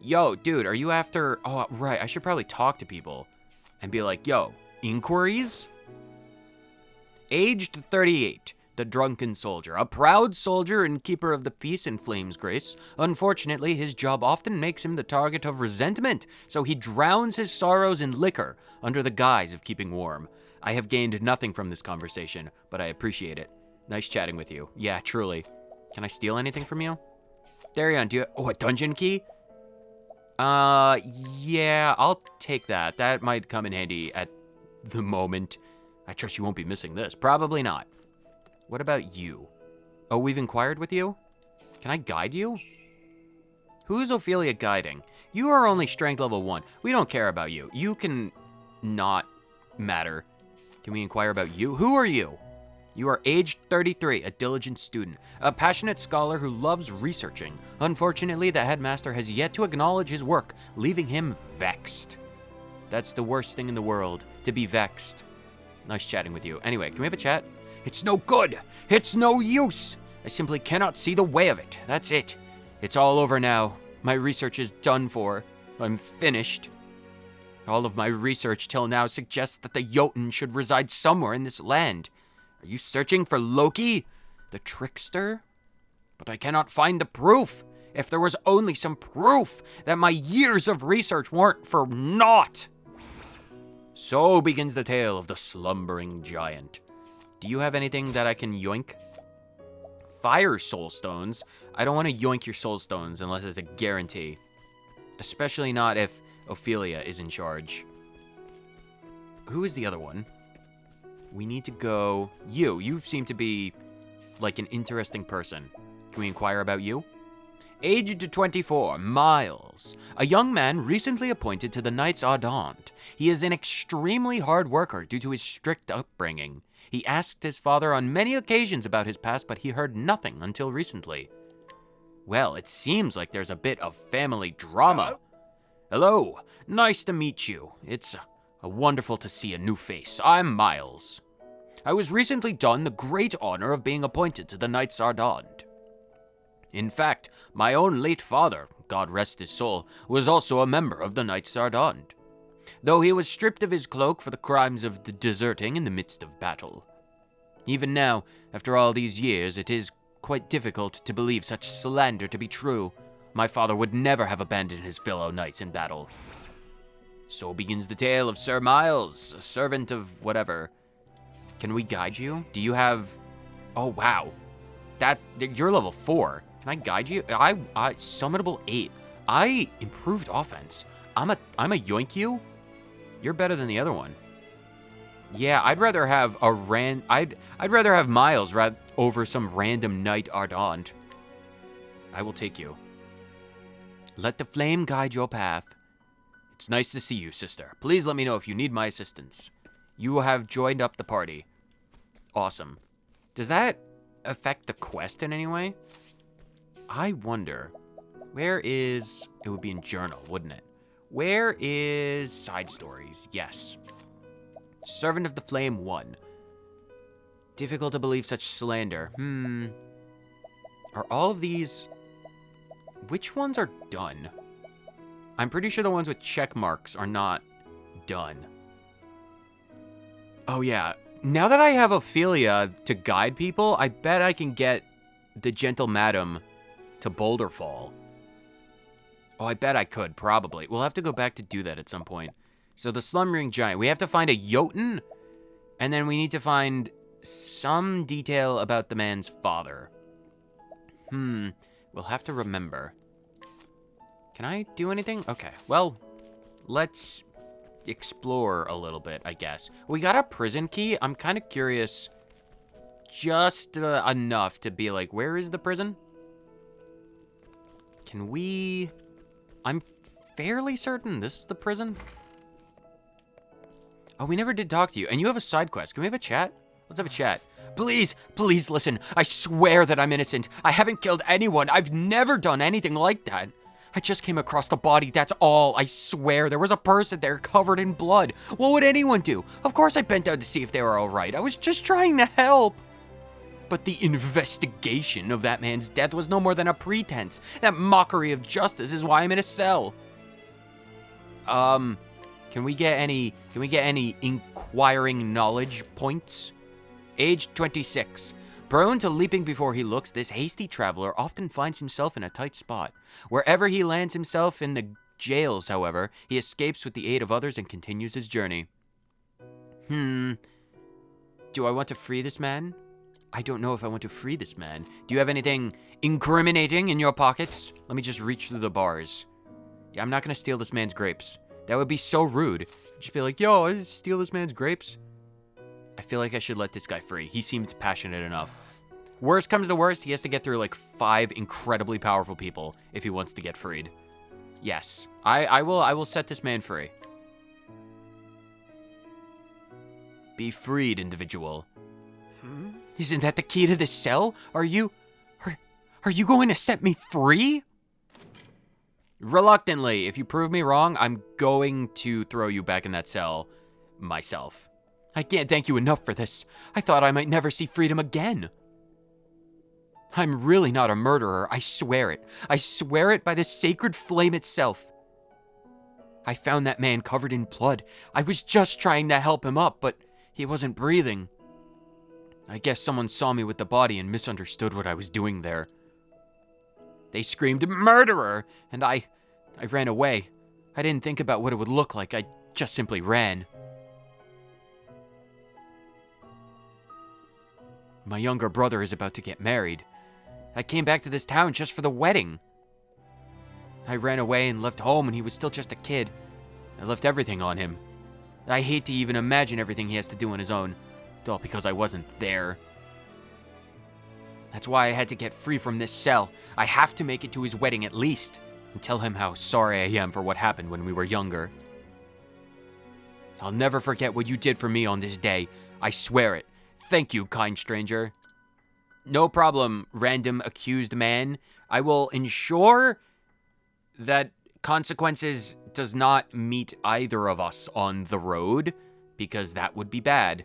Yo, dude, are you after... Oh, right, I should probably talk to people and be like, yo, inquiries? Aged 38, the drunken soldier. A proud soldier and keeper of the peace in Flame's Grace. Unfortunately, his job often makes him the target of resentment, so he drowns his sorrows in liquor under the guise of keeping warm. I have gained nothing from this conversation, but I appreciate it. Nice chatting with you. Yeah, truly. Can I steal anything from you? Darion, do you... Oh, a dungeon key? Yeah, I'll take that. That might come in handy at the moment. I trust you won't be missing this. Probably not. What about you? Oh, we've inquired with you? Can I guide you? Who's Ophelia guiding? You are only strength level 1. We don't care about you. You can not matter. Can we inquire about you? Who are you? You are aged 33, a diligent student, a passionate scholar who loves researching. Unfortunately, the headmaster has yet to acknowledge his work, leaving him vexed. That's the worst thing in the world, to be vexed. Nice chatting with you. Anyway, can we have a chat? It's no good. It's no use. I simply cannot see the way of it. That's it. It's all over now. My research is done for. I'm finished. All of my research till now suggests that the Jotun should reside somewhere in this land. Are you searching for Loki, the trickster? But I cannot find the proof. If there was only some proof that my years of research weren't for naught. So begins the tale of the slumbering giant. Do you have anything that I can yoink? Fire soul stones. I don't want to yoink your soul stones unless it's a guarantee. Especially not if Ophelia is in charge. Who is the other one? We need to go... You seem to be like an interesting person. Can we inquire about you? Aged 24, Miles. A young man recently appointed to the Knights Ardent. He is an extremely hard worker due to his strict upbringing. He asked his father on many occasions about his past, but he heard nothing until recently. Well, it seems like there's a bit of family drama. Hello. Nice to meet you. It's wonderful to see a new face. I'm Miles. I was recently done the great honor of being appointed to the Knights Ardent. In fact, my own late father, God rest his soul, was also a member of the Knights Ardent, though he was stripped of his cloak for the crimes of deserting in the midst of battle. Even now, after all these years, it is quite difficult to believe such slander to be true. My father would never have abandoned his fellow knights in battle. So begins the tale of Sir Miles, a servant of whatever. Can we guide you? Do you have... Oh, wow. You're level 4. Can I guide you? I summonable 8. I improved offense. I'm a yoink you? You're better than the other one. Yeah, I'd rather have I'd rather have Miles over some random Knight Ardent. I will take you. Let the flame guide your path. It's nice to see you, sister. Please let me know if you need my assistance. You have joined up the party. Awesome. Does that affect the quest in any way? I wonder. Where is... It would be in journal, wouldn't it? Where is side stories? Yes. Servant of the Flame 1. Difficult to believe such slander. Are all of these... Which ones are done? I'm pretty sure the ones with check marks are not done. Oh yeah. Now that I have Ophelia to guide people, I bet I can get the Gentle Madam to Boulder Fall. Oh, I bet I could, probably. We'll have to go back to do that at some point. So the Slumbering Giant. We have to find a Jotun, and then we need to find some detail about the man's father. We'll have to remember. Can I do anything? Okay, well, let's explore a little bit, I guess. We got a prison key. I'm kind of curious just enough to be like, where is the prison? Can we... I'm fairly certain this is the prison. Oh, we never did talk to you. And you have a side quest. Can we have a chat? Let's have a chat. Please, please listen. I swear that I'm innocent. I haven't killed anyone. I've never done anything like that. I just came across the body, that's all. I swear, there was a person there covered in blood. What would anyone do? Of course I bent down to see if they were all right. I was just trying to help. But the investigation of that man's death was no more than a pretense. That mockery of justice is why I'm in a cell. Can we get any inquiring knowledge points? Age 26. Prone to leaping before he looks, this hasty traveler often finds himself in a tight spot. Wherever he lands himself in the jails, however, he escapes with the aid of others and continues his journey. Do I want to free this man? I don't know if I want to free this man. Do you have anything incriminating in your pockets? Let me just reach through the bars. Yeah, I'm not gonna steal this man's grapes. That would be so rude. Just be like, yo, I just steal this man's grapes. I feel like I should let this guy free. He seems passionate enough. Worst comes to worst, he has to get through like 5 incredibly powerful people if he wants to get freed. Yes, I will set this man free. Be freed, individual. Isn't that the key to this cell? Are you going to set me free? Reluctantly, if you prove me wrong, I'm going to throw you back in that cell myself. I can't thank you enough for this. I thought I might never see freedom again. I'm really not a murderer, I swear it. I swear it by the sacred flame itself. I found that man covered in blood. I was just trying to help him up, but he wasn't breathing. I guess someone saw me with the body and misunderstood what I was doing there. They screamed, "Murderer!" And I ran away. I didn't think about what it would look like. I just simply ran. My younger brother is about to get married. I came back to this town just for the wedding. I ran away and left home when he was still just a kid. I left everything on him. I hate to even imagine everything he has to do on his own. All because I wasn't there. That's why I had to get free from this cell. I have to make it to his wedding at least, and tell him how sorry I am for what happened when we were younger. I'll never forget what you did for me on this day. I swear it. Thank you, kind stranger. No problem, random accused man. I will ensure that consequences does not meet either of us on the road, because that would be bad.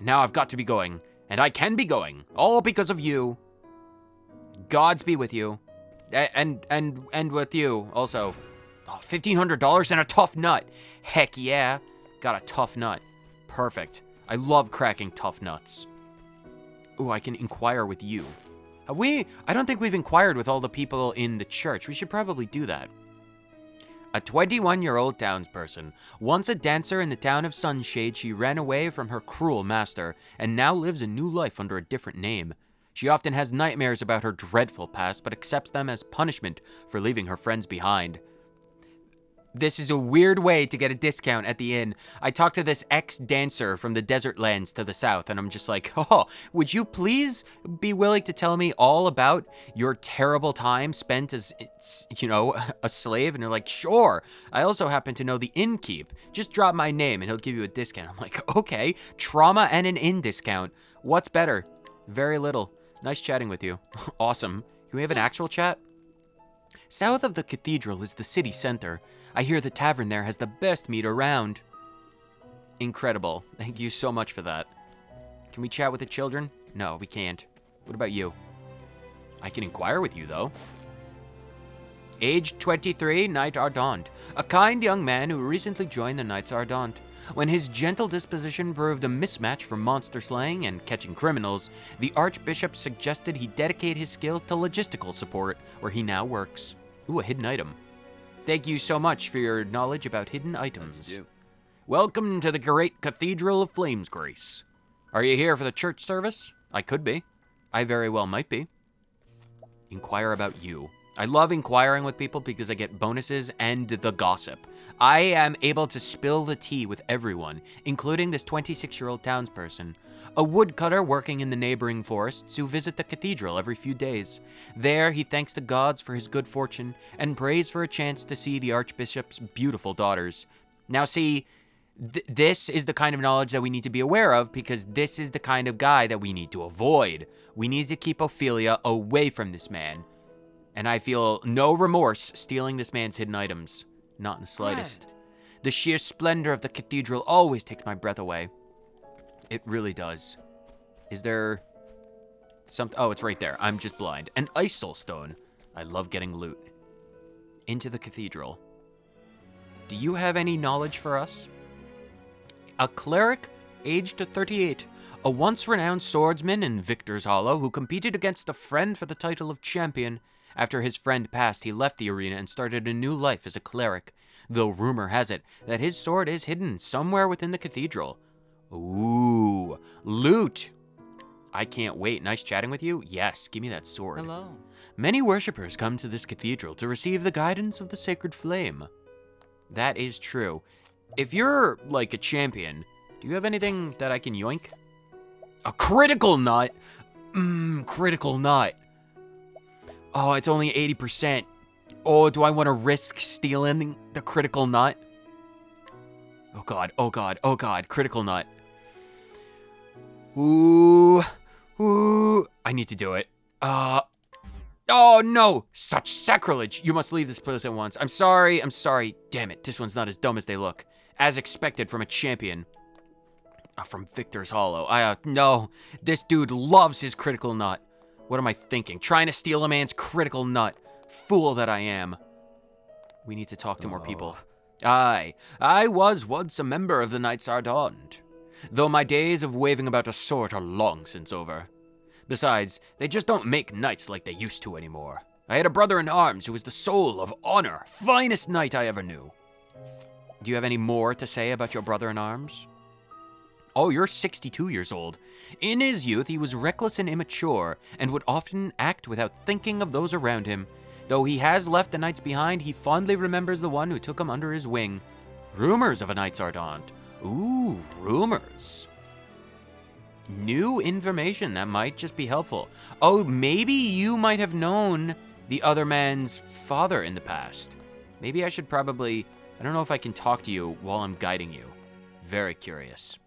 Now I've got to be going, and I can be going, all because of you. Gods be with you, and with you also. Oh, $1,500 and a tough nut. Heck yeah, got a tough nut. Perfect. I love cracking tough nuts. Ooh, I can inquire with you. Have we? I don't think we've inquired with all the people in the church. We should probably do that. A 21-year-old townsperson. Once a dancer in the town of Sunshade, she ran away from her cruel master and now lives a new life under a different name. She often has nightmares about her dreadful past, but accepts them as punishment for leaving her friends behind. This is a weird way to get a discount at the inn. I talked to this ex-dancer from the desert lands to the south, and I'm just like, oh, would you please be willing to tell me all about your terrible time spent as, you know, a slave? And they're like, sure. I also happen to know the innkeep. Just drop my name and he'll give you a discount. I'm like, okay, trauma and an inn discount. What's better? Very little. Nice chatting with you. Awesome. Can we have an actual chat? South of the cathedral is the city center. I hear the tavern there has the best meat around. Incredible. Thank you so much for that. Can we chat with the children? No, we can't. What about you? I can inquire with you, though. Age 23, Knight Ardent. A kind young man who recently joined the Knights Ardent. When his gentle disposition proved a mismatch for monster slaying and catching criminals, the Archbishop suggested he dedicate his skills to logistical support, where he now works. Ooh, a hidden item. Thank you so much for your knowledge about hidden items. Welcome to the great Cathedral of Flames Grace. Are you here for the church service? I could be. I very well might be. Inquire about you. I love inquiring with people because I get bonuses and the gossip. I am able to spill the tea with everyone, including this 26-year-old townsperson. A woodcutter working in the neighboring forests who visit the cathedral every few days. There, he thanks the gods for his good fortune and prays for a chance to see the Archbishop's beautiful daughters. Now see, this is the kind of knowledge that we need to be aware of, because this is the kind of guy that we need to avoid. We need to keep Ophelia away from this man. And I feel no remorse stealing this man's hidden items. Not in the slightest. The sheer splendor of the cathedral always takes my breath away. It really does. Is there Oh, it's right there. I'm just blind. An Isol stone. I love getting loot. Into the cathedral. Do you have any knowledge for us? A cleric, aged 38. A once renowned swordsman in Victor's Hollow who competed against a friend for the title of champion. After his friend passed, he left the arena and started a new life as a cleric, though rumor has it that his sword is hidden somewhere within the cathedral. Ooh, loot! I can't wait. Nice chatting with you. Yes, give me that sword. Hello. Many worshippers come to this cathedral to receive the guidance of the sacred flame. That is true. If you're, like, a champion, do you have anything that I can yoink? A critical nut? Critical nut. Oh, it's only 80%. Oh, do I want to risk stealing the critical nut? Oh god, oh god, oh god, critical nut. Ooh, I need to do it. Oh no, such sacrilege. You must leave this place at once. I'm sorry. Damn it, this one's not as dumb as they look. As expected from a champion. From Victor's Hollow. No, this dude loves his critical nut. What am I thinking? Trying to steal a man's critical nut. Fool that I am. We need to talk to more people. I was once a member of the Knights Ardent, though my days of waving about a sword are long since over. Besides, they just don't make knights like they used to anymore. I had a brother-in-arms who was the soul of honor, finest knight I ever knew. Do you have any more to say about your brother-in-arms? Oh, you're 62 years old. In his youth, he was reckless and immature, and would often act without thinking of those around him. Though he has left the knights behind, he fondly remembers the one who took him under his wing. Rumors of a Knights Ardent. Ooh, rumors. New information that might just be helpful. Oh, maybe you might have known the other man's father in the past. Maybe I should probably... I don't know if I can talk to you while I'm guiding you. Very curious.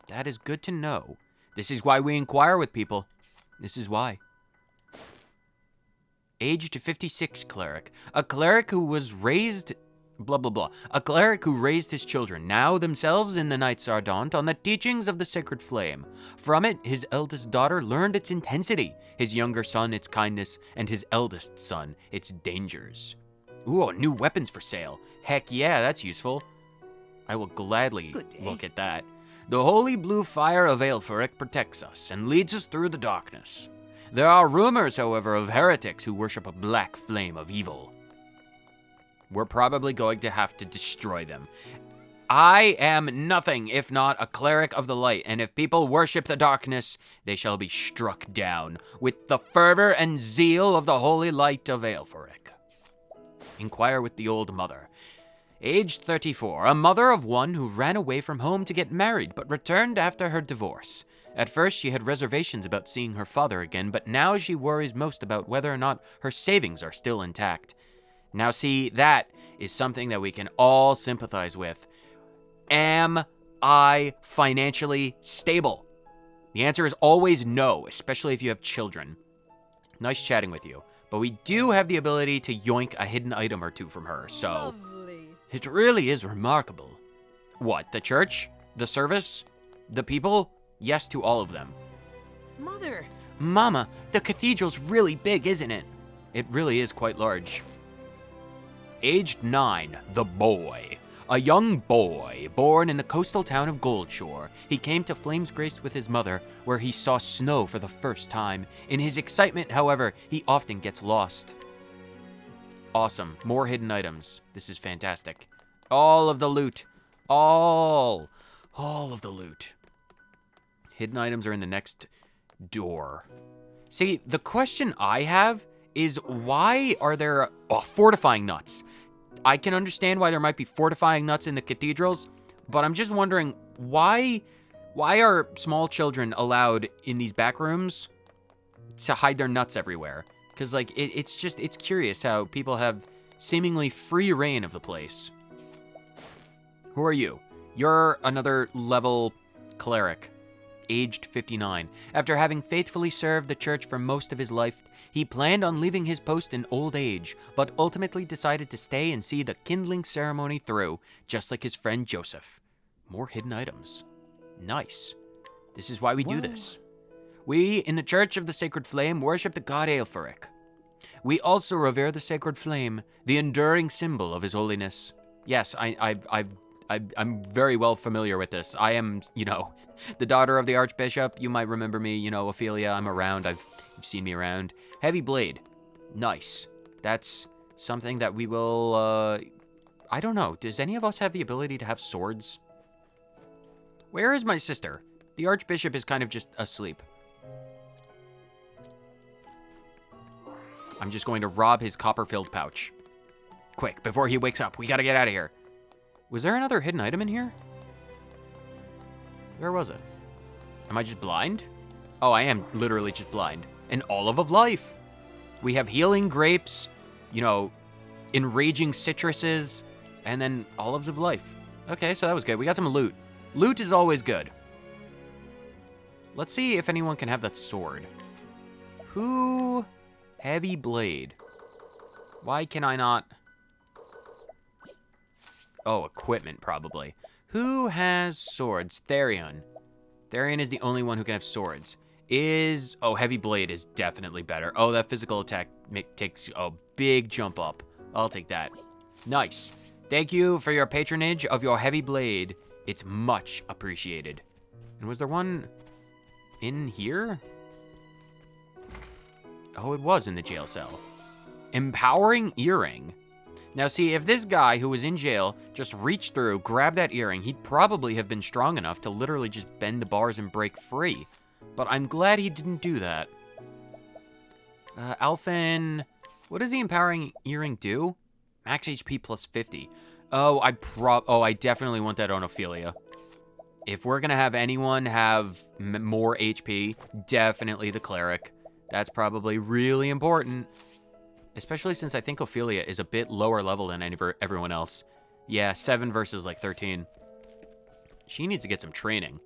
That is good to know. This is why we inquire with people. This is why. Aged 56 cleric. A cleric who was raised... blah, blah, blah. A cleric who raised his children, now themselves in the Knights Ardent, on the teachings of the sacred flame. From it, his eldest daughter learned its intensity, his younger son its kindness, and his eldest son its dangers. Ooh, new weapons for sale. Heck yeah, that's useful. I will gladly look at that. The holy blue fire of Aelfric protects us and leads us through the darkness. There are rumors, however, of heretics who worship a black flame of evil. We're probably going to have to destroy them. I am nothing if not a cleric of the light, and if people worship the darkness, they shall be struck down with the fervor and zeal of the holy light of Aelfric. Inquire with the old mother. Aged 34, a mother of one who ran away from home to get married, but returned after her divorce. At first, she had reservations about seeing her father again, but now she worries most about whether or not her savings are still intact. Now see, that is something that we can all sympathize with. Am I financially stable? The answer is always no, especially if you have children. Nice chatting with you. But we do have the ability to yoink a hidden item or two from her, so... Lovely. It really is remarkable. What, the church? The service? The people? Yes to all of them. Mother! Mama, the cathedral's really big, isn't it? It really is quite large. Aged 9, the boy. A young boy, born in the coastal town of Goldshore. He came to Flame's Grace with his mother, where he saw snow for the first time. In his excitement, however, he often gets lost. Awesome. More hidden items. This is fantastic. All of the loot. All of the loot. Hidden items are in the next door. See, the question I have is why are there fortifying nuts? I can understand why there might be fortifying nuts in the cathedrals, but I'm just wondering why are small children allowed in these back rooms to hide their nuts everywhere? Because, like, it's curious how people have seemingly free reign of the place. Who are you? You're another level cleric, aged 59. After having faithfully served the church for most of his life, he planned on leaving his post in old age, but ultimately decided to stay and see the kindling ceremony through, just like his friend Joseph. More hidden items. Nice. This is why we do this. We, in the Church of the Sacred Flame, worship the god Aelfric. We also revere the sacred flame, the enduring symbol of his holiness. Yes, I'm very well familiar with this. I am, the daughter of the Archbishop. You might remember me, Ophelia. I'm around. You've seen me around. Heavy blade. Nice. That's something that we will, I don't know. Does any of us have the ability to have swords? Where is my sister? The Archbishop is kind of just asleep. I'm just going to rob his copper-filled pouch. Quick, before he wakes up. We gotta get out of here. Was there another hidden item in here? Where was it? Am I just blind? Oh, I am literally just blind. An olive of life. We have healing grapes, enraging citruses, and then olives of life. Okay, so that was good. We got some loot. Loot is always good. Let's see if anyone can have that sword. Who? Heavy blade. Why can I not? Oh, equipment, probably. Who has swords? Therion. Therion is the only one who can have swords. Oh, heavy blade is definitely better. Oh, that physical attack takes a big jump up. I'll take that. Nice. Thank you for your patronage of your heavy blade. It's much appreciated. And was there one in here? Oh, it was in the jail cell. Empowering earring. Now see, if this guy who was in jail just reached through, grabbed that earring, he'd probably have been strong enough to literally just bend the bars and break free. But I'm glad he didn't do that. Alphen, what does the empowering earring do? Max HP plus 50. Oh, I definitely want that on Ophelia. If we're gonna have anyone have more HP, definitely the cleric. That's probably really important. Especially since I think Ophelia is a bit lower level than everyone else. Yeah, 7 versus like 13. She needs to get some training.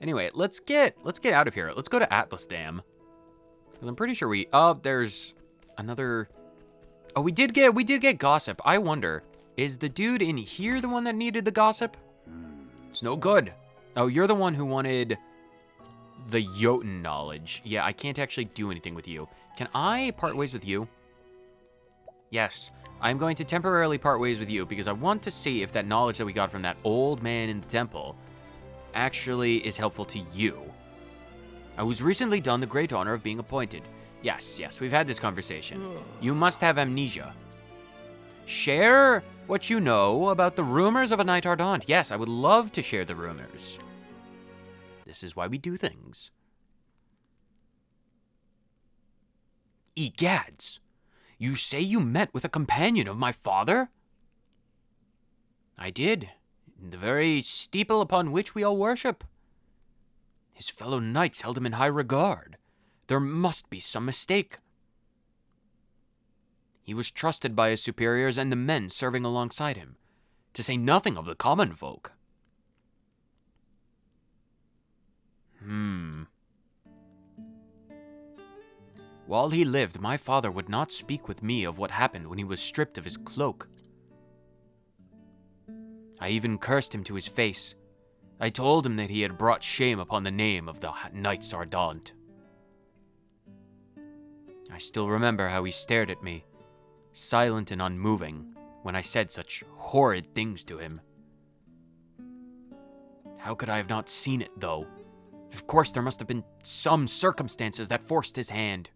Anyway, let's get out of here. Let's go to Atlasdam. I'm pretty sure there's another. Oh, we did get gossip. I wonder, is the dude in here the one that needed the gossip? It's no good. Oh, you're the one who wanted the Jotun knowledge. Yeah, I can't actually do anything with you. Can I part ways with you? Yes, I'm going to temporarily part ways with you because I want to see if that knowledge that we got from that old man in the temple actually is helpful to you. I was recently done the great honor of being appointed. Yes, we've had this conversation. You must have amnesia. Share what you know about the rumors of a Knight Ardent. Yes, I would love to share the rumors. This is why we do things. Egads, you say you met with a companion of my father? I did, in the very steeple upon which we all worship. His fellow knights held him in high regard. There must be some mistake. He was trusted by his superiors and the men serving alongside him, to say nothing of the common folk. While he lived, my father would not speak with me of what happened when he was stripped of his cloak. I even cursed him to his face. I told him that he had brought shame upon the name of the Knights Ardent. I still remember how he stared at me, silent and unmoving, when I said such horrid things to him. How could I have not seen it, though? Of course, there must have been some circumstances that forced his hand.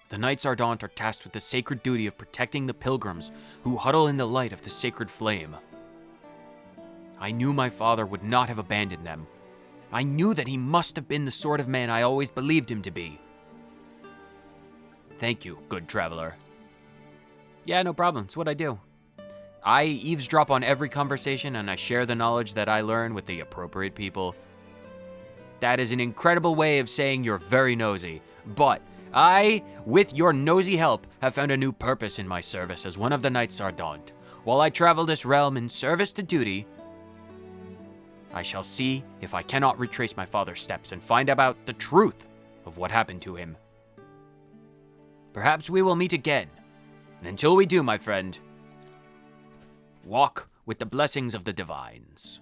The Knights Ardent are tasked with the sacred duty of protecting the pilgrims who huddle in the light of the sacred flame. I knew my father would not have abandoned them. I knew that he must have been the sort of man I always believed him to be. Thank you, good traveler. Yeah, no problem. It's what I do. I eavesdrop on every conversation and I share the knowledge that I learn with the appropriate people. That is an incredible way of saying you're very nosy, but I, with your nosy help, have found a new purpose in my service as one of the Knights Ardent. While I travel this realm in service to duty, I shall see if I cannot retrace my father's steps and find out the truth of what happened to him. Perhaps we will meet again, and until we do, my friend, walk with the blessings of the divines.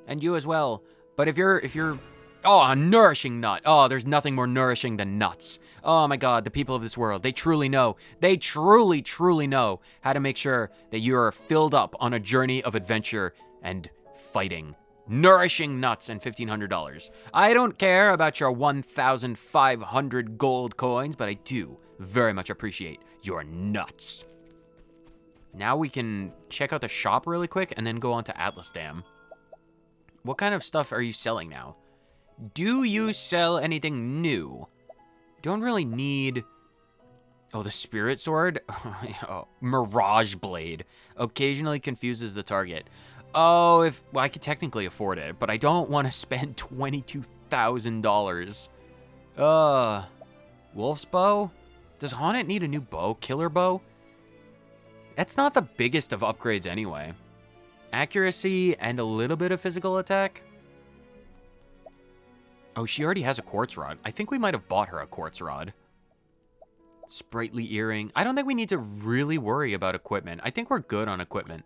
And you as well. But if you're Oh, a nourishing nut. Oh, there's nothing more nourishing than nuts. Oh my God, the people of this world, they truly know. They truly, truly know how to make sure that you are filled up on a journey of adventure and fighting. Nourishing nuts and $1,500. I don't care about your 1,500 gold coins, but I do very much appreciate your nuts. Now we can check out the shop really quick and then go on to Atlasdam. What kind of stuff are you selling now? Do you sell anything new? Don't really need... Oh, the spirit sword? Oh, Mirage blade. Occasionally confuses the target. Oh, well, I could technically afford it, but I don't want to spend $22,000. Wolf's bow? Does Haunted need a new bow? Killer bow? That's not the biggest of upgrades anyway. Accuracy and a little bit of physical attack? Oh, she already has a quartz rod. I think we might have bought her a quartz rod. Sprightly earring. I don't think we need to really worry about equipment. I think we're good on equipment.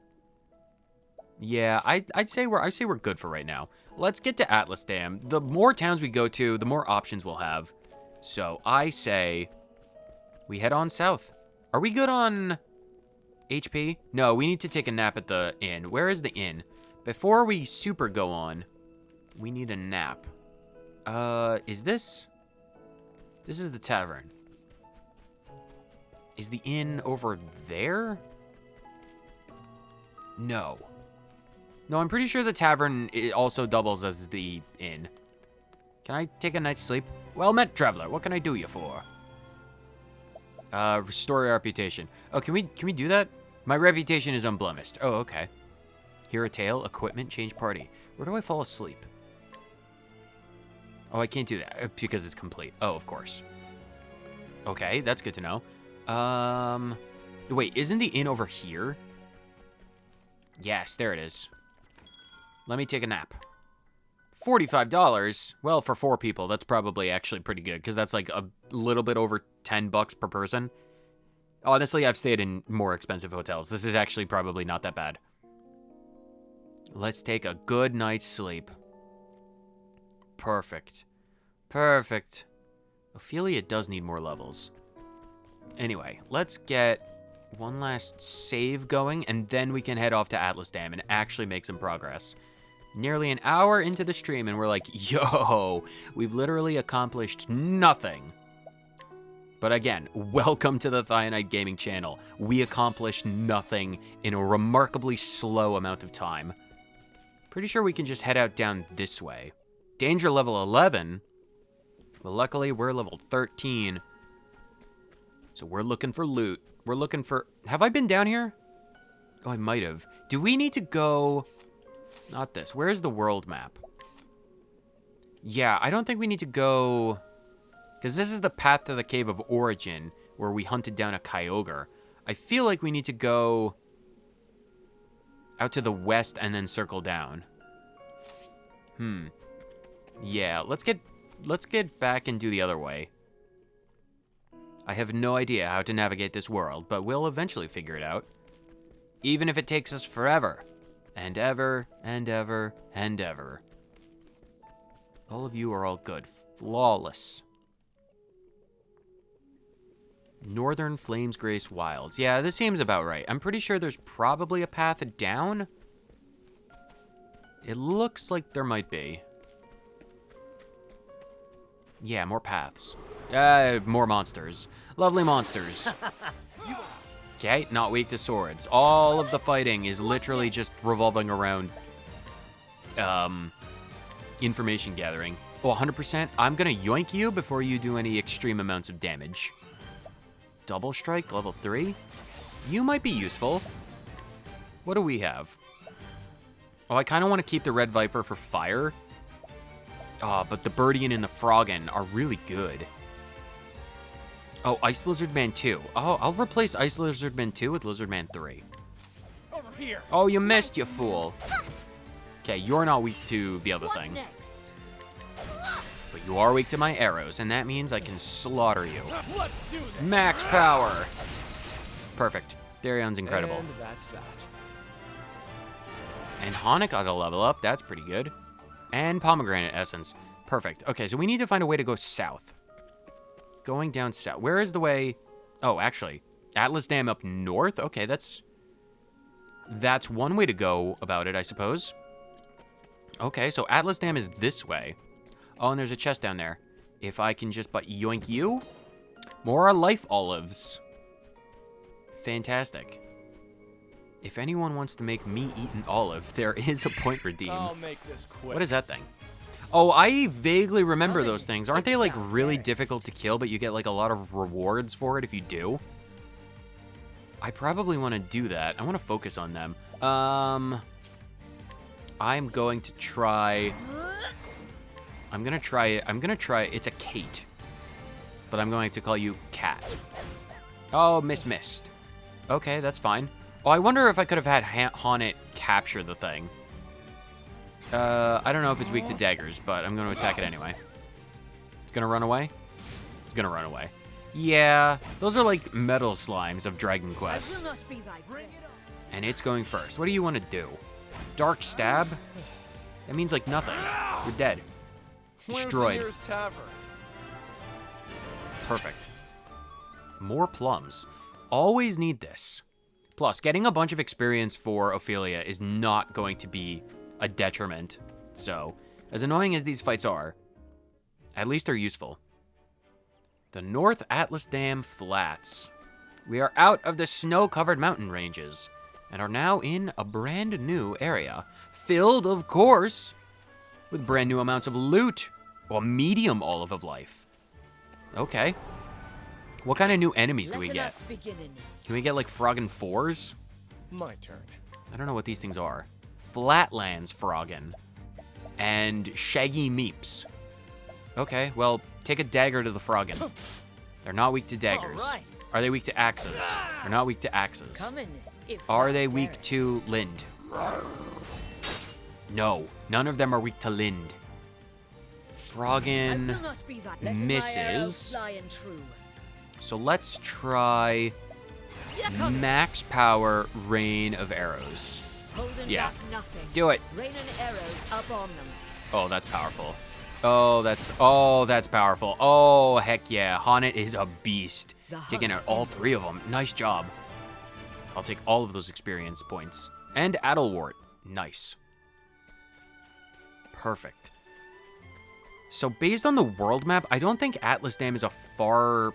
Yeah, I'd say we're good for right now. Let's get to Atlasdam. The more towns we go to, the more options we'll have. So I say we head on south. Are we good on HP? No, we need to take a nap at the inn. Where is the inn? Before we super go on, we need a nap. Is this? This is the tavern. Is the inn over there? No. No, I'm pretty sure the tavern also doubles as the inn. Can I take a night's sleep? Well met, traveler. What can I do you for? Restore your reputation. Oh, can we do that? My reputation is unblemished. Oh, okay. Hear a tale, equipment, change party. Where do I fall asleep? Oh, I can't do that because it's complete. Oh, of course. Okay, that's good to know. Wait, isn't the inn over here? Yes, there it is. Let me take a nap. $45? Well, for 4 people, that's probably actually pretty good because that's like a little bit over $10 per person. Honestly, I've stayed in more expensive hotels. This is actually probably not that bad. Let's take a good night's sleep. Perfect. Perfect. Ophelia does need more levels. Anyway, let's get one last save going, and then we can head off to Atlasdam and actually make some progress. Nearly an hour into the stream, and we're like, yo, we've literally accomplished nothing. But again, welcome to the Thionite Gaming channel. We accomplished nothing in a remarkably slow amount of time. Pretty sure we can just head out down this way. Danger level 11. Well, luckily, we're level 13. So we're looking for loot. We're looking for... Have I been down here? Oh, I might have. Do we need to go... Not this. Where's the world map? Yeah, I don't think we need to go... Because this is the path to the Cave of Origin, where we hunted down a Kyogre. I feel like we need to go... out to the west and then circle down. Yeah, let's get back and do the other way. I have no idea how to navigate this world, but we'll eventually figure it out. Even if it takes us forever. And ever, and ever, and ever. All of you are all good. Flawless. Northern Flames Grace Wilds. Yeah, this seems about right. I'm pretty sure there's probably a path down. It looks like there might be. Yeah, more paths. More monsters. Lovely monsters. Okay, not weak to swords. All of the fighting is literally just revolving around information gathering. Oh, 100%. I'm gonna yoink you before you do any extreme amounts of damage. Double strike, level 3. You might be useful. What do we have? Oh, I kind of want to keep the Red Viper for fire. But the Birdian and the Froggen are really good. Oh, Ice Lizard Man 2. Oh, I'll replace Ice Lizard Man 2 with Lizard Man 3. Over here. Oh, you missed, you fool. Okay, you're not weak to the other thing. Next? But you are weak to my arrows, and that means I can slaughter you. Let's do this. Max power. Perfect. Darion's incredible. And that's that. And Hanukkah got a level up. That's pretty good. And Pomegranate Essence. Perfect. Okay, so we need to find a way to go south. Going down south. Where is the way? Oh, actually, Atlasdam up north? Okay, that's one way to go about it, I suppose. Okay, so Atlasdam is this way. Oh, and there's a chest down there. If I can just but yoink you. More life olives. Fantastic. If anyone wants to make me eat an olive, there is a point redeem. I'll make this quick. What is that thing? Oh, I vaguely remember those things. Aren't they like really difficult to kill, but you get like a lot of rewards for it if you do? I probably want to do that. I want to focus on them. I'm going to try... I'm going to try... It's a Kate. But I'm going to call you Cat. Oh, missed. Okay, that's fine. Oh, I wonder if I could have had Haunted capture the thing. I don't know if it's weak to daggers, but I'm going to attack it anyway. It's going to run away? It's going to run away. Yeah, those are like metal slimes of Dragon Quest. And it's going first. What do you want to do? Dark stab? That means like nothing. We're dead. Destroyed. Perfect. More plums. Always need this. Plus, getting a bunch of experience for Ophelia is not going to be a detriment. So, as annoying as these fights are, at least they're useful. The North Atlasdam Flats. We are out of the snow-covered mountain ranges and are now in a brand new area, filled, of course, with brand new amounts of loot, or medium olive of life. Okay. What kind of new enemies do we get? Can we get like Froggen 4s? My turn. I don't know what these things are. Flatlands Froggen. And Shaggy Meeps. Okay, well, take a dagger to the Froggen. They're not weak to daggers. Right. Are they weak to axes? They're not weak to axes. Are they weak to Lind? No, none of them are weak to Lind. Froggen misses. So let's try max power rain of arrows. Yeah, do it. Rain and arrows up on them. Oh, that's powerful. Oh, that's powerful. Oh, heck yeah. Haunted is a beast. Taking out all three of them. Nice job. I'll take all of those experience points. And Adelwart. Nice. Perfect. So based on the world map, I don't think Atlasdam is a far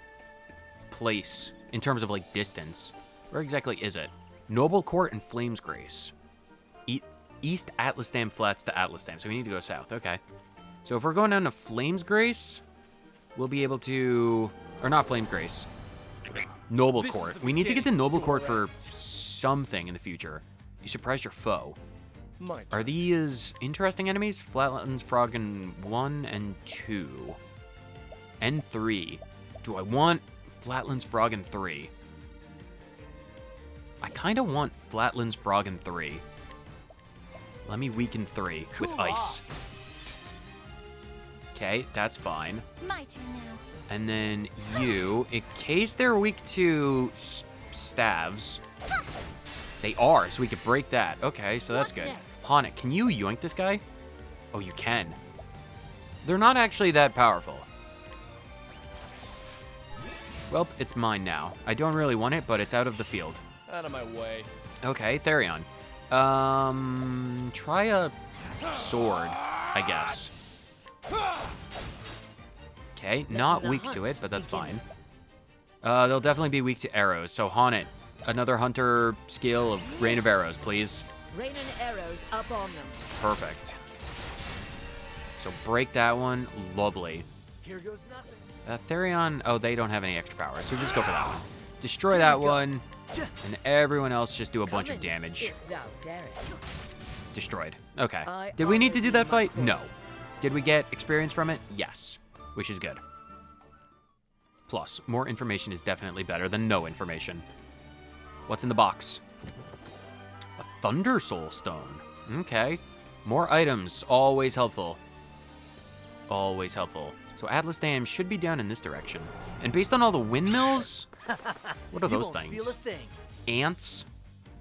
place in terms of like distance. Where exactly is it? Noble Court and Flames Grace. East Atlasdam Flats to Atlasdam. So we need to go south. Okay. So if we're going down to Flames Grace, we'll be able to... Or not Flames Grace. Noble Court. We need to get to Noble Court for something in the future. You surprised your foe. Are these interesting enemies? Flatlands Froggen 1 and 2. And 3. Do I want Flatlands Froggen 3? I kind of want Flatlands Froggen 3. Let me weaken 3 with ice. Okay, that's fine. My turn now. And then you, in case they're weak to staves, they are, so we could break that. Okay, so that's good. Haunted, can you yoink this guy? Oh, you can. They're not actually that powerful. Well, it's mine now. I don't really want it, but it's out of the field. Out of my way. Okay, Therion. Try a sword, I guess. Okay, not weak to it, but that's fine. They'll definitely be weak to arrows, so Haunted. Another hunter skill of Rain of Arrows, please. Rain and arrows up on them. Perfect. So break that one. Lovely. Here goes nothing. Therion, oh, they don't have any extra power, so just go for that one. Destroy that one, and everyone else just do a bunch of damage. If thou darest. Destroyed. Okay. Did we need to do that fight? No. Did we get experience from it? Yes, which is good. Plus, more information is definitely better than no information. What's in the box? A Thunder Soul Stone. Okay. More items. Always helpful. Always helpful. So Atlasdam should be down in this direction. And based on all the windmills, what are those things? Feel a thing. Ants?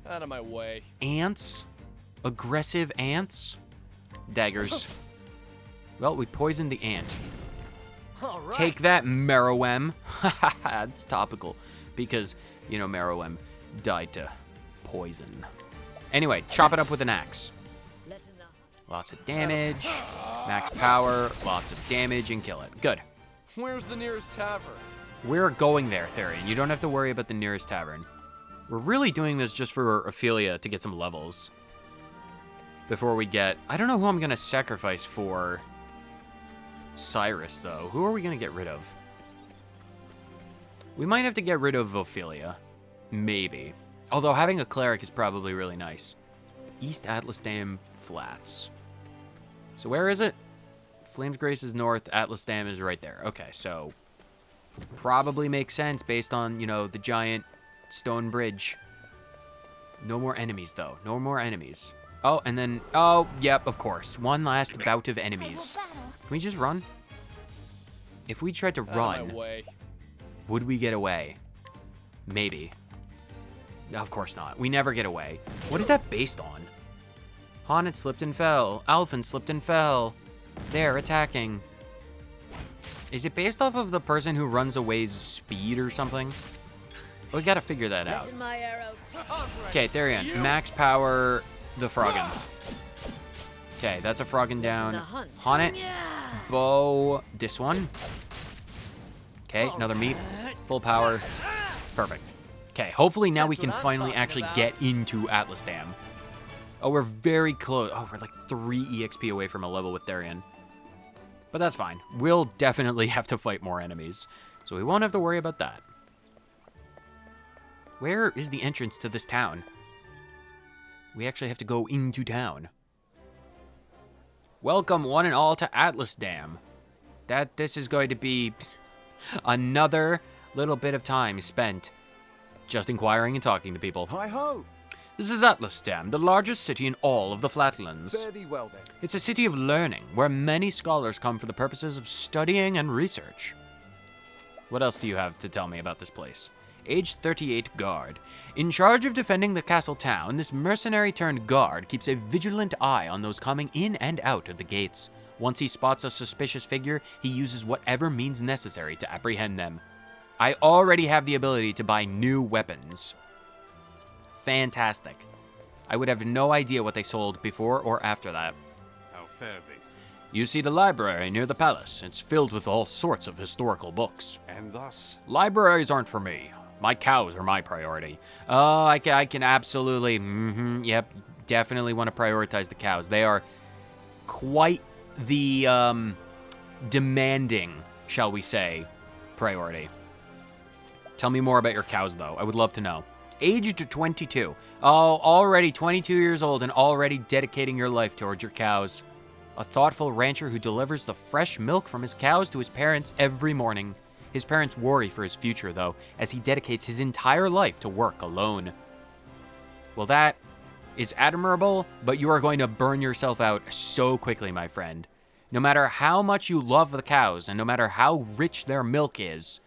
Out of my way. Ants? Aggressive ants? Daggers. Well, we poisoned the ant. All right. Take that, Meruem. It's topical because, you know, Meruem died to poison. Anyway, chop it up with an axe. Lots of damage, max power, lots of damage, and kill it. Good. Where's the nearest tavern? We're going there, Therian. You don't have to worry about the nearest tavern. We're really doing this just for Ophelia to get some levels. Before we get... I don't know who I'm going to sacrifice for Cyrus, though. Who are we going to get rid of? We might have to get rid of Ophelia. Maybe. Although having a cleric is probably really nice. East Atlasdam Flats. So where is it? Flames Grace is north. Atlasdam is right there. Okay, so... probably makes sense based on, you know, the giant stone bridge. No more enemies, though. No more enemies. Oh, and then... oh, yep, of course. One last bout of enemies. Can we just run? If we tried to Out of run, my way. would we get away? Maybe. Of course not. We never get away. What is that based on? Haunted slipped and fell. Alphen slipped and fell. They're attacking. Is it based off of the person who runs away's speed or something? We gotta figure that out. Listen my arrow. Okay, Therian. Max power the Froggen. Okay, that's a Froggen down. The hunt. Haunt it. Bow this one. Okay, another meat. Full power. Perfect. Okay, hopefully now we can finally actually get into Atlasdam. Oh, we're very close. Oh, we're like 3 EXP away from a level with Therian. But that's fine. We'll definitely have to fight more enemies, so we won't have to worry about that. Where is the entrance to this town? We actually have to go into town. Welcome, one and all, to Atlasdam. This is going to be another little bit of time spent just inquiring and talking to people. Hi-ho! This is Atlasdam, the largest city in all of the Flatlands. Fare thee well, then. It's a city of learning, where many scholars come for the purposes of studying and research. What else do you have to tell me about this place? Age 38 guard. In charge of defending the castle town, this mercenary-turned-guard keeps a vigilant eye on those coming in and out of the gates. Once he spots a suspicious figure, he uses whatever means necessary to apprehend them. I already have the ability to buy new weapons. Fantastic. I would have no idea what they sold before or after that. How fare thee? You see the library near the palace. It's filled with all sorts of historical books. And thus? Libraries aren't for me. My cows are my priority. Oh, I can absolutely, yep, definitely want to prioritize the cows. They are quite the demanding, shall we say, priority. Tell me more about your cows, though. I would love to know. Aged 22. Oh, already 22 years old and already dedicating your life towards your cows. A thoughtful rancher who delivers the fresh milk from his cows to his parents every morning. His parents worry for his future, though, as he dedicates his entire life to work alone. Well, that is admirable, but you are going to burn yourself out so quickly, my friend. No matter how much you love the cows, and no matter how rich their milk is,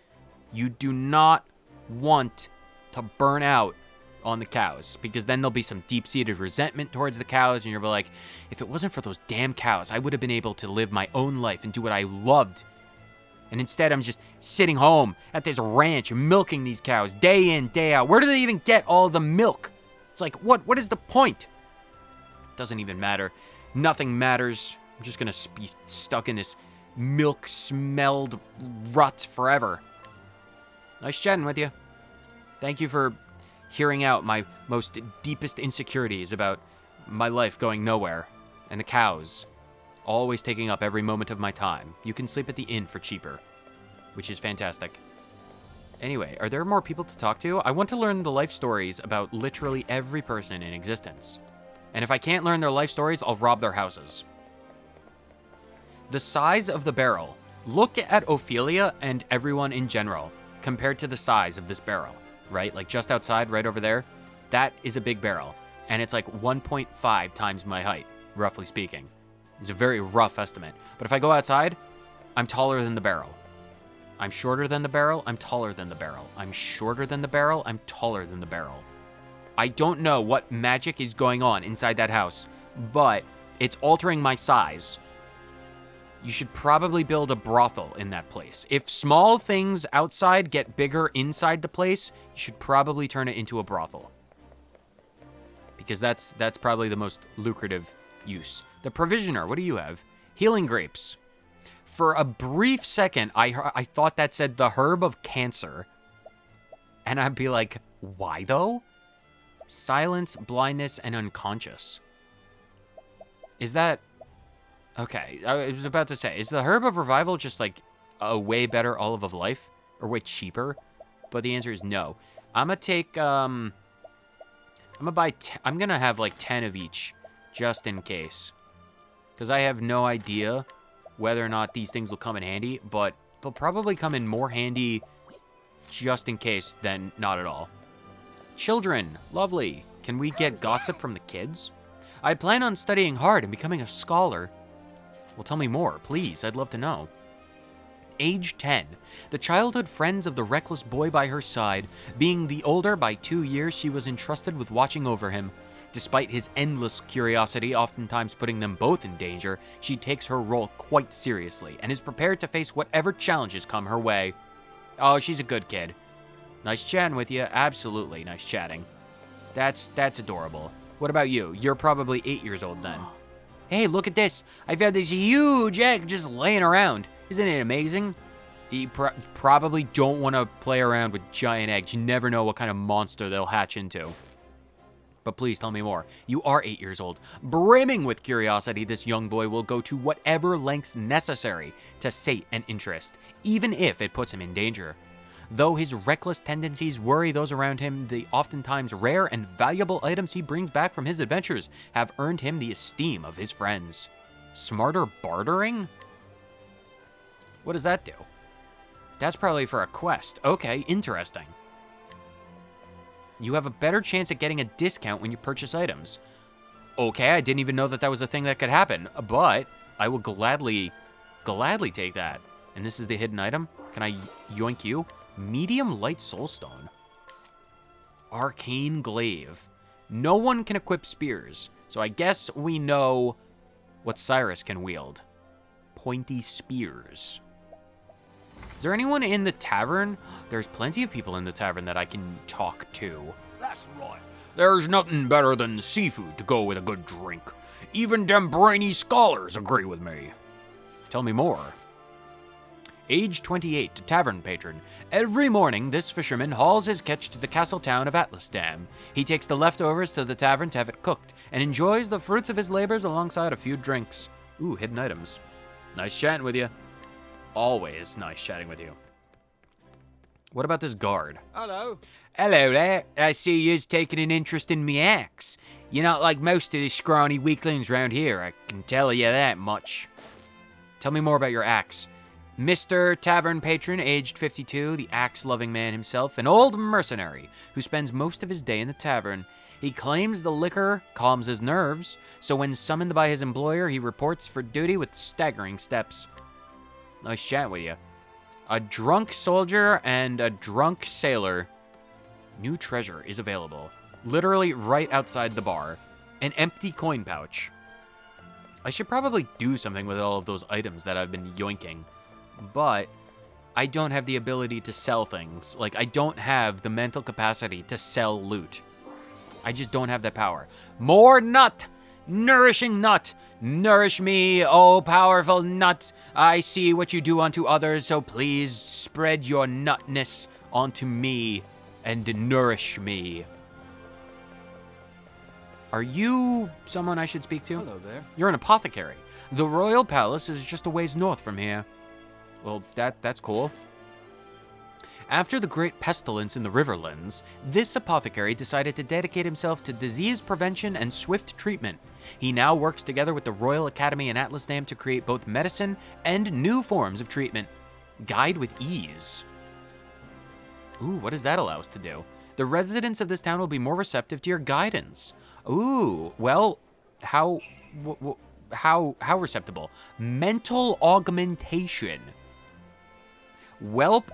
you do not want to burn out on the cows, because then there'll be some deep-seated resentment towards the cows, and you'll be like, if it wasn't for those damn cows, I would have been able to live my own life and do what I loved. And instead, I'm just sitting home at this ranch milking these cows day in, day out. Where do they even get all the milk? It's like, what is the point? Doesn't even matter. Nothing matters. I'm just gonna be stuck in this milk-smelled rut forever. Nice chatting with you. Thank you for hearing out my most deepest insecurities about my life going nowhere and the cows always taking up every moment of my time. You can sleep at the inn for cheaper, which is fantastic. Anyway, are there more people to talk to? I want to learn the life stories about literally every person in existence. And if I can't learn their life stories, I'll rob their houses. The size of the barrel. Look at Ophelia and everyone in general compared to the size of this barrel, right? Like just outside, right over there, that is a big barrel. And it's like 1.5 times my height, roughly speaking. It's a very rough estimate. But if I go outside, I'm taller than the barrel. I'm shorter than the barrel, I'm taller than the barrel. I'm shorter than the barrel, I'm taller than the barrel. I don't know what magic is going on inside that house, but it's altering my size. you should probably build a brothel in that place. If small things outside get bigger inside the place, you should probably turn it into a brothel. Because that's probably the most lucrative use. The provisioner, what do you have? Healing grapes. For a brief second, I thought that said the herb of cancer. And I'd be like, why though? Silence, blindness, and unconscious. Is that... Okay, I was about to say, is the herb of revival just like a way better olive of life? Or way cheaper? But the answer is no. I'm gonna take, I'm gonna have like 10 of each, just in case. Because I have no idea whether or not these things will come in handy, but they'll probably come in more handy just in case than not at all. Children, lovely. Can we get gossip from the kids? I plan on studying hard and becoming a scholar. Well, tell me more, please. I'd love to know. Age 10. The childhood friends of the reckless boy by her side. Being the older by 2 years, she was entrusted with watching over him. Despite his endless curiosity, oftentimes putting them both in danger, she takes her role quite seriously and is prepared to face whatever challenges come her way. Oh, she's a good kid. Nice chatting with you. Absolutely nice chatting. That's adorable. What about you? You're probably 8 years old then. Hey, look at this. I found this huge egg just laying around. Isn't it amazing? You probably don't want to play around with giant eggs. You never know what kind of monster they'll hatch into. But please tell me more. You are 8 years old. Brimming with curiosity, this young boy will go to whatever lengths necessary to sate an interest, even if it puts him in danger. Though his reckless tendencies worry those around him, the oftentimes rare and valuable items he brings back from his adventures have earned him the esteem of his friends. Smarter bartering? What does that do? That's probably for a quest. Okay, interesting. You have a better chance at getting a discount when you purchase items. Okay, I didn't even know that was a thing that could happen, but I will gladly take that. And this is the hidden item. Can I yoink you? Medium light soulstone. Arcane glaive. No one can equip spears, so I guess we know what Cyrus can wield. Pointy spears. Is there anyone in the tavern? There's plenty of people in the tavern that I can talk to. That's right. There's nothing better than seafood to go with a good drink. Even them brainy scholars agree with me. Tell me more. Age 28, tavern patron. Every morning, this fisherman hauls his catch to the castle town of Atlasdam. He takes the leftovers to the tavern to have it cooked, and enjoys the fruits of his labors alongside a few drinks. Ooh, hidden items. Nice chatting with you. Always nice chatting with you. What about this guard? Hello. Hello there. I see you's taking an interest in me axe. You're not like most of the scrawny weaklings round here, I can tell you that much. Tell me more about your axe. Mr. Tavern Patron, aged 52, the axe-loving man himself, an old mercenary who spends most of his day in the tavern. He claims the liquor calms his nerves, so when summoned by his employer, he reports for duty with staggering steps. Nice chat with you. A drunk soldier and a drunk sailor. New treasure is available. Literally right outside the bar. An empty coin pouch. I should probably do something with all of those items that I've been yoinking. But I don't have the ability to sell things. Like, I don't have the mental capacity to sell loot. I just don't have that power. More nut! Nourishing nut! Nourish me, oh powerful nut! I see what you do unto others, so please spread your nutness onto me and nourish me. Are you someone I should speak to? Hello there. You're an apothecary. The royal palace is just a ways north from here. Well, that's cool. After the great pestilence in the Riverlands, this apothecary decided to dedicate himself to disease prevention and swift treatment. He now works together with the Royal Academy in Atlasdam to create both medicine and new forms of treatment. Guide with ease. Ooh, what does that allow us to do? The residents of this town will be more receptive to your guidance. Ooh, well, how receptible? Mental augmentation. Welp,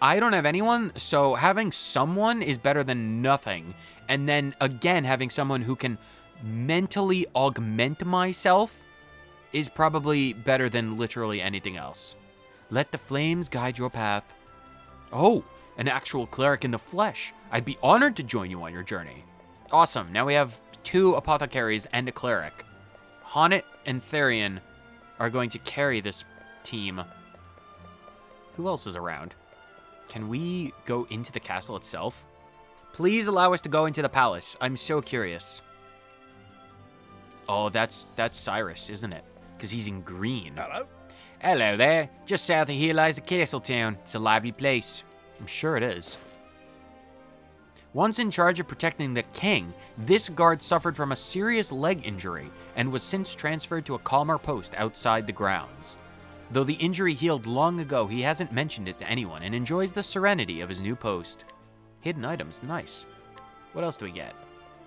I don't have anyone, so having someone is better than nothing. And then, again, having someone who can mentally augment myself is probably better than literally anything else. Let the flames guide your path. Oh, an actual cleric in the flesh. I'd be honored to join you on your journey. Awesome. Now we have 2 apothecaries and a cleric. Honnet and Therian are going to carry this team. Who else is around? Can we go into the castle itself? Please allow us to go into the palace. I'm so curious. Oh, that's Cyrus, isn't it? Because he's in green. Hello? Hello there. Just south of here lies the castle town. It's a lively place. I'm sure it is. Once in charge of protecting the king, this guard suffered from a serious leg injury and was since transferred to a calmer post outside the grounds. Though the injury healed long ago, he hasn't mentioned it to anyone and enjoys the serenity of his new post. Hidden items, nice. What else do we get?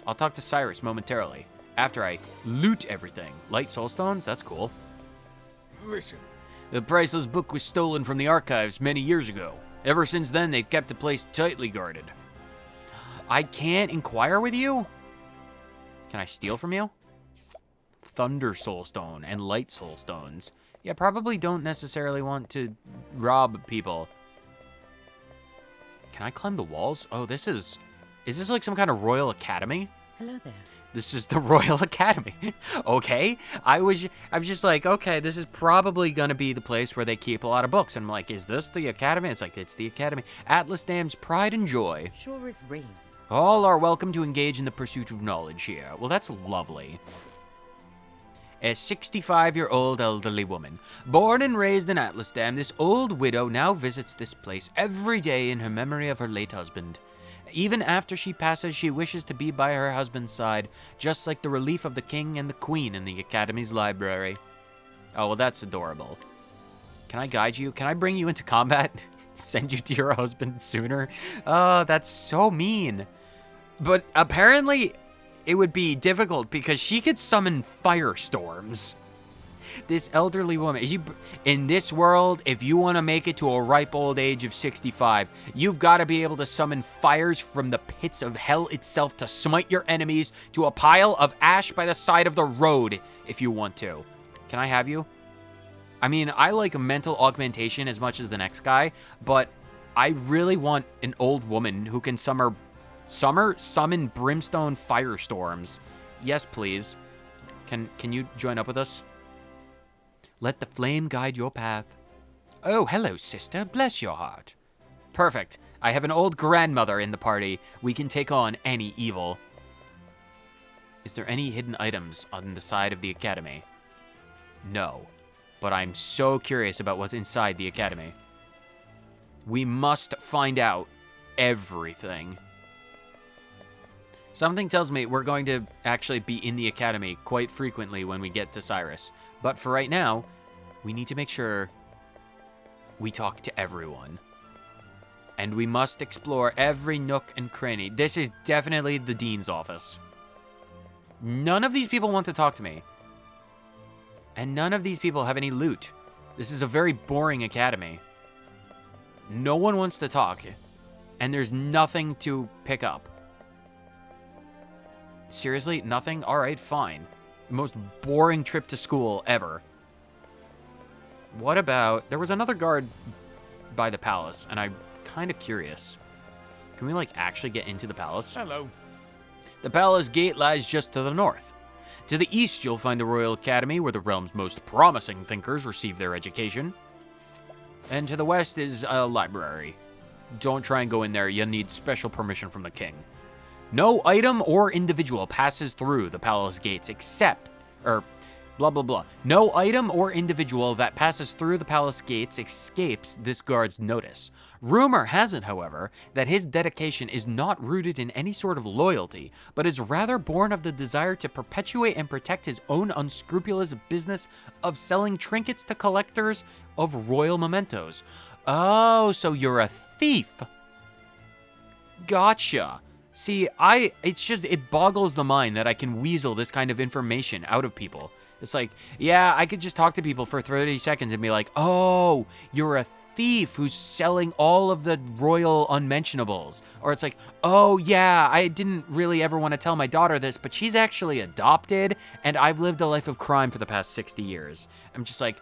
I'll talk to Cyrus momentarily, after I loot everything. Light soulstones, that's cool. Listen. The priceless book was stolen from the archives many years ago. Ever since then, they've kept the place tightly guarded. I can't inquire with you? Can I steal from you? Thunder soulstone and light soulstones. Yeah, probably don't necessarily want to rob people. Can I climb the walls? Oh, is this like some kind of royal academy? Hello there. This is the Royal Academy. Okay. I was just like, okay, this is probably going to be the place where they keep a lot of books. And I'm like, is this the Academy? It's like, it's the Academy. Atlasdam's pride and joy. Sure as rain. All are welcome to engage in the pursuit of knowledge here. Well, that's lovely. A 65-year-old elderly woman. Born and raised in Atlasdam, this old widow now visits this place every day in her memory of her late husband. Even after she passes, she wishes to be by her husband's side, just like the relief of the king and the queen in the Academy's library. Oh, well, that's adorable. Can I guide you? Can I bring you into combat? Send you to your husband sooner? Oh, that's so mean. But apparently, it would be difficult because she could summon firestorms. This elderly woman, in this world, if you want to make it to a ripe old age of 65, you've got to be able to summon fires from the pits of hell itself to smite your enemies to a pile of ash by the side of the road if you want to. Can I have you? I mean, I like mental augmentation as much as the next guy, but I really want an old woman who can summon brimstone firestorms. Yes, please. Can you join up with us? Let the flame guide your path. Oh, hello, sister. Bless your heart. Perfect. I have an old grandmother in the party. We can take on any evil. Is there any hidden items on the side of the academy? No. But I'm so curious about what's inside the academy. We must find out everything. Something tells me we're going to actually be in the academy quite frequently when we get to Cyrus. But for right now, we need to make sure we talk to everyone. And we must explore every nook and cranny. This is definitely the dean's office. None of these people want to talk to me. And none of these people have any loot. This is a very boring academy. No one wants to talk. And there's nothing to pick up. Seriously? Nothing? Alright, fine. The most boring trip to school ever. What about... There was another guard by the palace, and I'm kind of curious. Can we, like, actually get into the palace? Hello. The palace gate lies just to the north. To the east, you'll find the Royal Academy, where the realm's most promising thinkers receive their education. And to the west is a library. Don't try and go in there. You'll need special permission from the king. No item or individual passes through the palace gates except, blah, blah, blah. No item or individual that passes through the palace gates escapes this guard's notice. Rumor has it, however, that his dedication is not rooted in any sort of loyalty, but is rather born of the desire to perpetuate and protect his own unscrupulous business of selling trinkets to collectors of royal mementos. Oh, so you're a thief. Gotcha. See, it boggles the mind that I can weasel this kind of information out of people. It's like, yeah, I could just talk to people for 30 seconds and be like, oh, you're a thief who's selling all of the royal unmentionables. Or it's like, oh yeah, I didn't really ever want to tell my daughter this, but she's actually adopted, and I've lived a life of crime for the past 60 years. I'm just like,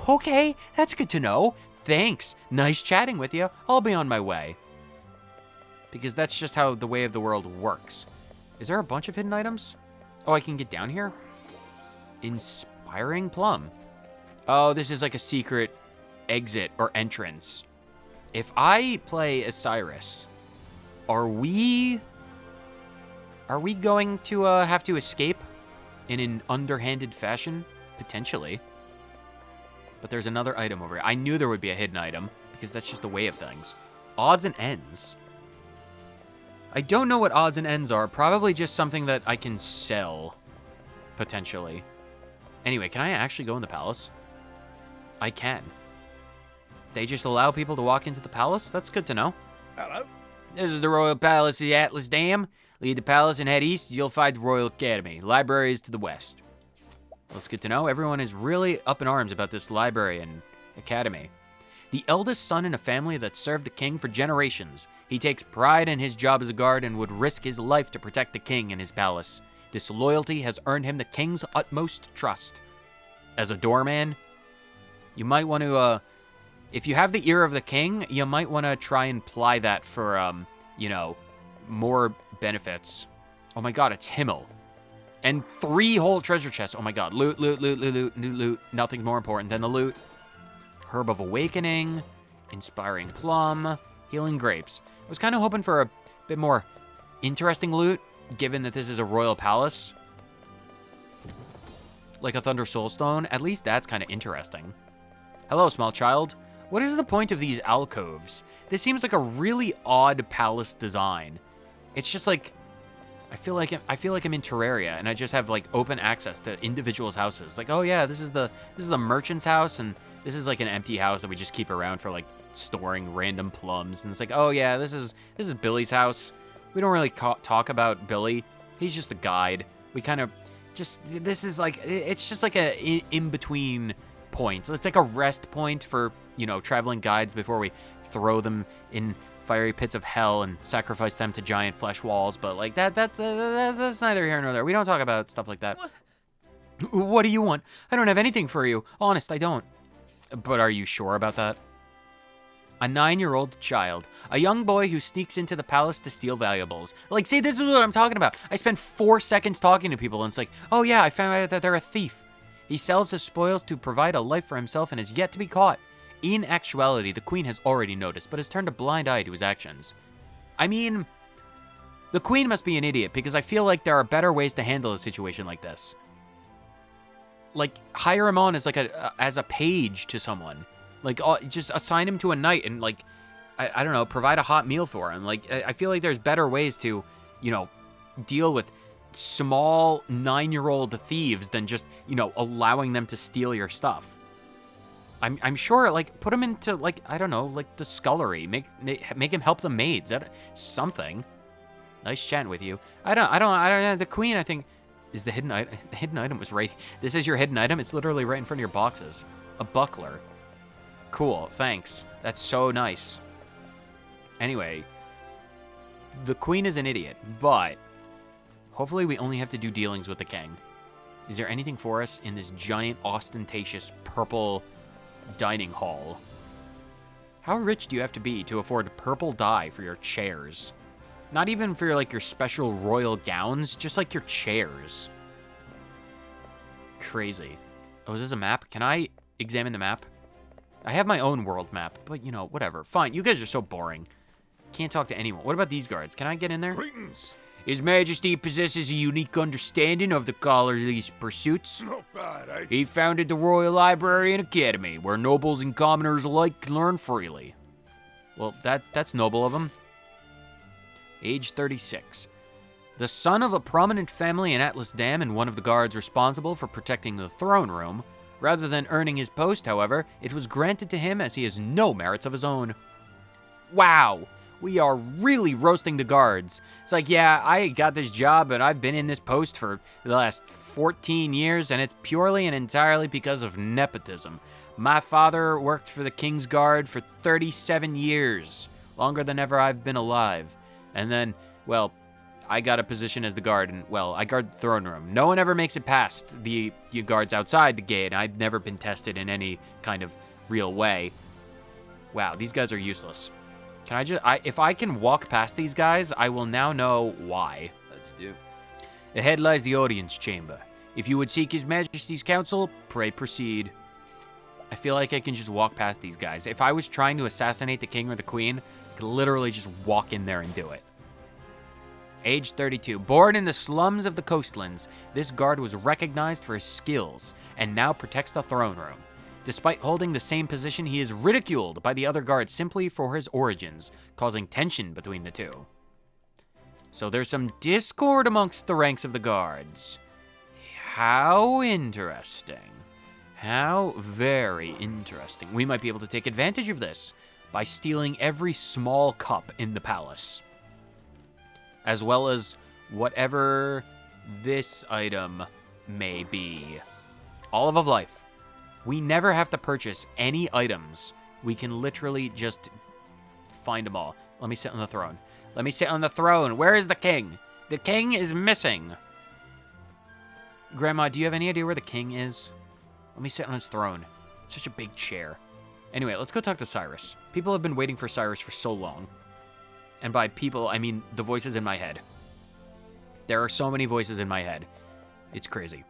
okay, that's good to know. Thanks. Nice chatting with you. I'll be on my way. Because that's just how the way of the world works. Is there a bunch of hidden items? Oh, I can get down here? Inspiring plum. Oh, this is like a secret exit or entrance. If I play as Cyrus, are we going to have to escape in an underhanded fashion? Potentially. But there's another item over here. I knew there would be a hidden item because that's just the way of things. Odds and ends. I don't know what odds and ends are. Probably just something that I can sell, potentially. Anyway, can I actually go in the palace? I can. They just allow people to walk into the palace? That's good to know. Hello? This is the Royal Palace of Atlasdam. Leave the palace and head east. You'll find the Royal Academy. Library is to the west. That's good to know. Everyone is really up in arms about this library and academy. The eldest son in a family that served the king for generations. He takes pride in his job as a guard and would risk his life to protect the king and his palace. This loyalty has earned him the king's utmost trust. As a doorman, you might want to, if you have the ear of the king, you might want to try and ply that for, you know, more benefits. Oh my god, it's Himmel. And 3 whole treasure chests. Oh my god, loot, loot, loot, loot, loot, loot, loot. Nothing's more important than the loot. Herb of Awakening, Inspiring Plum, Healing Grapes. I was kind of hoping for a bit more interesting loot, given that this is a royal palace. Like a Thunder Soulstone. At least that's kind of interesting. Hello, small child. What is the point of these alcoves? This seems like a really odd palace design. It's just like, I feel like I'm in Terraria, and I just have like open access to individuals' houses. Like, oh yeah, this is the merchant's house, and this is like an empty house that we just keep around for like storing random plums. And it's like, oh yeah, this is Billy's house. We don't really talk about Billy. He's just a guide. We kind of just, this is like, it's just like a in-between point. So it's like a rest point for, you know, traveling guides before we throw them in fiery pits of hell and sacrifice them to giant flesh walls. But like that's neither here nor there. We don't talk about stuff like that. What do you want? I don't have anything for you. Honest, I don't. But are you sure about that? A 9-year-old child. A young boy who sneaks into the palace to steal valuables. Like, see, this is what I'm talking about. I spent 4 seconds talking to people, and it's like, oh yeah, I found out that they're a thief. He sells his spoils to provide a life for himself and is yet to be caught. In actuality, the queen has already noticed, but has turned a blind eye to his actions. I mean, the queen must be an idiot, because I feel like there are better ways to handle a situation like this. Like, hire him on as like as a page to someone. Like, just assign him to a knight and, like, I don't know, provide a hot meal for him. Like, I feel like there's better ways to, you know, deal with small 9-year-old thieves than just, you know, allowing them to steal your stuff. I'm sure, like, put him into, like, I don't know, like, the scullery. Make him help the maids. Something. Nice chatting with you. I don't know. The queen, I think, is the hidden item. The hidden item was right. This is your hidden item. It's literally right in front of your boxes. A buckler. Cool, thanks. That's so nice. Anyway, the queen is an idiot, but hopefully we only have to do dealings with the king. Is there anything for us in this giant, ostentatious, purple dining hall? How rich do you have to be to afford purple dye for your chairs? Not even for your special royal gowns, just like your chairs. Crazy. Oh, is this a map? Can I examine the map? I have my own world map, but, you know, whatever. Fine, you guys are so boring. Can't talk to anyone. What about these guards? Can I get in there? Greetings. His Majesty possesses a unique understanding of the scholarly's pursuits. Not bad, eh? He founded the Royal Library and Academy, where nobles and commoners alike can learn freely. Well, that's noble of him. Age 36. The son of a prominent family in Atlasdam and one of the guards responsible for protecting the throne room. Rather than earning his post, however, it was granted to him as he has no merits of his own. Wow, we are really roasting the guards. It's like, yeah, I got this job, but I've been in this post for the last 14 years, and it's purely and entirely because of nepotism. My father worked for the King's Guard for 37 years, longer than ever I've been alive. And then, well, I got a position as the guard, and, well, I guard the throne room. No one ever makes it past the guards outside the gate. I've never been tested in any kind of real way. Wow, these guys are useless. Can I just, if I can walk past these guys, I will now know why. How'd you do? Ahead lies the audience chamber. If you would seek His Majesty's counsel, pray proceed. I feel like I can just walk past these guys. If I was trying to assassinate the king or the queen, I could literally just walk in there and do it. Age 32. Born in the slums of the coastlands, this guard was recognized for his skills and now protects the throne room. Despite holding the same position, he is ridiculed by the other guards simply for his origins, causing tension between the two. So there's some discord amongst the ranks of the guards. How interesting. How very interesting. We might be able to take advantage of this by stealing every small cup in the palace, as well as whatever this item may be. Olive of Life. We never have to purchase any items. We can literally just find them all. Let me sit on the throne. Let me sit on the throne. Where is the king? The king is missing. Grandma, do you have any idea where the king is? Let me sit on his throne. It's such a big chair. Anyway, let's go talk to Cyrus. People have been waiting for Cyrus for so long. And by people, I mean the voices in my head. There are so many voices in my head. It's crazy.